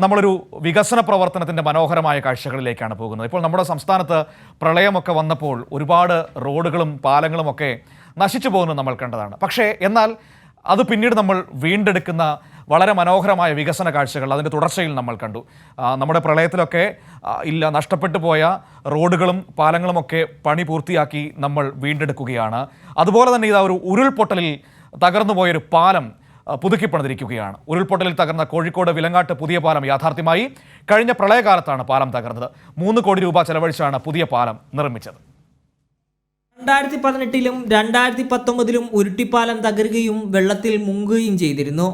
നമ്മളൊരു വികസന പ്രവർത്തനത്തിൻ്റെ മനോഹരമായ കാഴ്ചകളിലേക്കാണ് പോകുന്നത്. ഇപ്പോൾ നമ്മുടെ സംസ്ഥാനത്ത് പ്രളയമൊക്കെ വന്നപ്പോൾ ഒരുപാട് റോഡുകളും പാലങ്ങളും ഒക്കെ നശിച്ചു പോകുന്നത് നമ്മൾ കണ്ടതാണ്. പക്ഷേ എന്നാൽ അത് പിന്നീട് നമ്മൾ വീണ്ടെടുക്കുന്ന വളരെ മനോഹരമായ വികസന കാഴ്ചകൾ അതിൻ്റെ തുടർച്ചയിൽ നമ്മൾ കണ്ടു. നമ്മുടെ പ്രളയത്തിലൊക്കെ നഷ്ടപ്പെട്ടു പോയ റോഡുകളും പാലങ്ങളുമൊക്കെ പണി പൂർത്തിയാക്കി നമ്മൾ വീണ്ടെടുക്കുകയാണ്. അതുപോലെ തന്നെ ഇതാ ഒരു ഉരുൾപൊട്ടലിൽ തകർന്നു പോയൊരു പാലം പുതുക്കിപ്പണിതിരിക്കുകയാണ്. ഉരുൾപൊട്ടലിൽ തകർന്ന കോഴിക്കോട് വിലങ്ങാട്ട് പുതിയ പാലം യാഥാർത്ഥ്യമായി. കഴിഞ്ഞ പ്രളയകാലത്താണ് പാലം തകർന്നത്. 3 കോടി രൂപ ചെലവഴിച്ചാണ് പുതിയ പാലം നിർമ്മിച്ചത്. 2018-ലും 2019-ലും ഉരുട്ടിപ്പാലം തകരുകയും വെള്ളത്തിൽ മുങ്ങുകയും ചെയ്തിരുന്നു.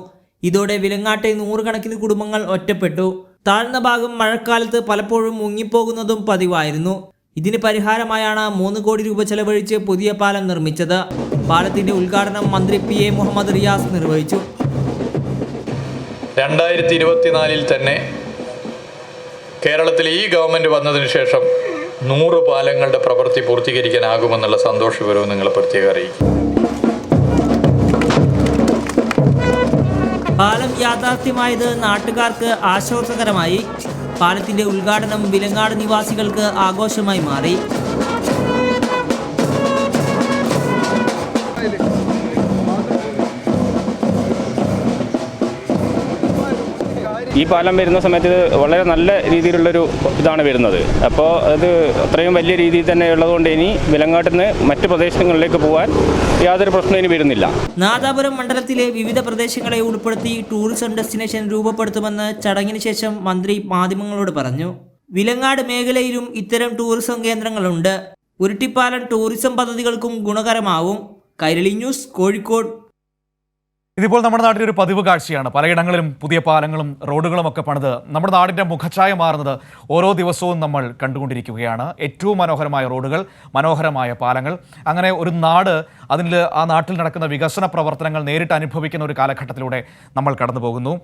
ഇതോടെ വിലങ്ങാട്ടെ 100 കണക്കിന് കുടുംബങ്ങൾ ഒറ്റപ്പെട്ടു. താഴ്ന്ന ഭാഗം മഴക്കാലത്ത് പലപ്പോഴും മുങ്ങിപ്പോകുന്നതും പതിവായിരുന്നു. ഇതിന് പരിഹാരമായാണ് 3 കോടി രൂപ ചെലവഴിച്ച് പുതിയ പാലം നിർമ്മിച്ചത്. പാലത്തിന്റെ ഉദ്ഘാടനം മന്ത്രി PA മുഹമ്മദ് റിയാസ് നിർവഹിച്ചു. 2024-ൽ തന്നെ കേരളത്തിൽ ഈ ഗവൺമെന്റ് വന്നതിന് ശേഷം 100 പാലങ്ങളുടെ പ്രവൃത്തി പൂർത്തീകരിക്കാനാകുമെന്നുള്ള സന്തോഷപരവും നിങ്ങളെ പ്രത്യേകം അറിയിക്കും. പാലം യാഥാർത്ഥ്യമായത് നാട്ടുകാർക്ക് ആശ്വാസകരമായി. പാലത്തിന്റെ ഉദ്ഘാടനം വിലങ്ങാട് നിവാസികൾക്ക് ആഘോഷമായി മാറി. ഈ പാലം വരുന്ന സമയത്ത് വളരെ നല്ല രീതിയിലുള്ളൊരു ഇതാണ് വരുന്നത്. അപ്പോൾ അത് അത്രയും വലിയ രീതിയിൽ തന്നെ ഉള്ളതുകൊണ്ട് ഇനി വിലങ്ങാട്ടിൽ നിന്ന് മറ്റ് പ്രദേശങ്ങളിലേക്ക് പോകാൻ യാതൊരു പ്രശ്നം ഇനി വരുന്നില്ല. നാദാപുരം മണ്ഡലത്തിലെ വിവിധ പ്രദേശങ്ങളെ ഉൾപ്പെടുത്തി ടൂറിസം ഡെസ്റ്റിനേഷൻ രൂപപ്പെടുത്തുമെന്ന് ചടങ്ങിന് ശേഷം മന്ത്രി മാധ്യമങ്ങളോട് പറഞ്ഞു. വിലങ്ങാട് മേഖലയിലും ഇത്തരം ടൂറിസം കേന്ദ്രങ്ങളുണ്ട്. ഉരുട്ടിപ്പാലം ടൂറിസം പദ്ധതികൾക്കും ഗുണകരമാവും. കൈരളി ന്യൂസ്, കോഴിക്കോട്. ഇതിപ്പോൾ നമ്മുടെ നാട്ടിൽ ഒരു പതിവ് കാഴ്ചയാണ്. പലയിടങ്ങളിലും പുതിയ പാലങ്ങളും റോഡുകളും ഒക്കെ പണിത് നമ്മുടെ നാടിൻ്റെ മുഖച്ഛായ മാറുന്നത് ഓരോ ദിവസവും നമ്മൾ കണ്ടുകൊണ്ടിരിക്കുകയാണ്. ഏറ്റവും മനോഹരമായ റോഡുകൾ, മനോഹരമായ പാലങ്ങൾ, അങ്ങനെ ഒരു നാട് ആ നാട്ടിൽ നടക്കുന്ന വികസന പ്രവർത്തനങ്ങൾ നേരിട്ട് അനുഭവിക്കുന്ന ഒരു കാലഘട്ടത്തിലൂടെ നമ്മൾ കടന്നു പോകുന്നു.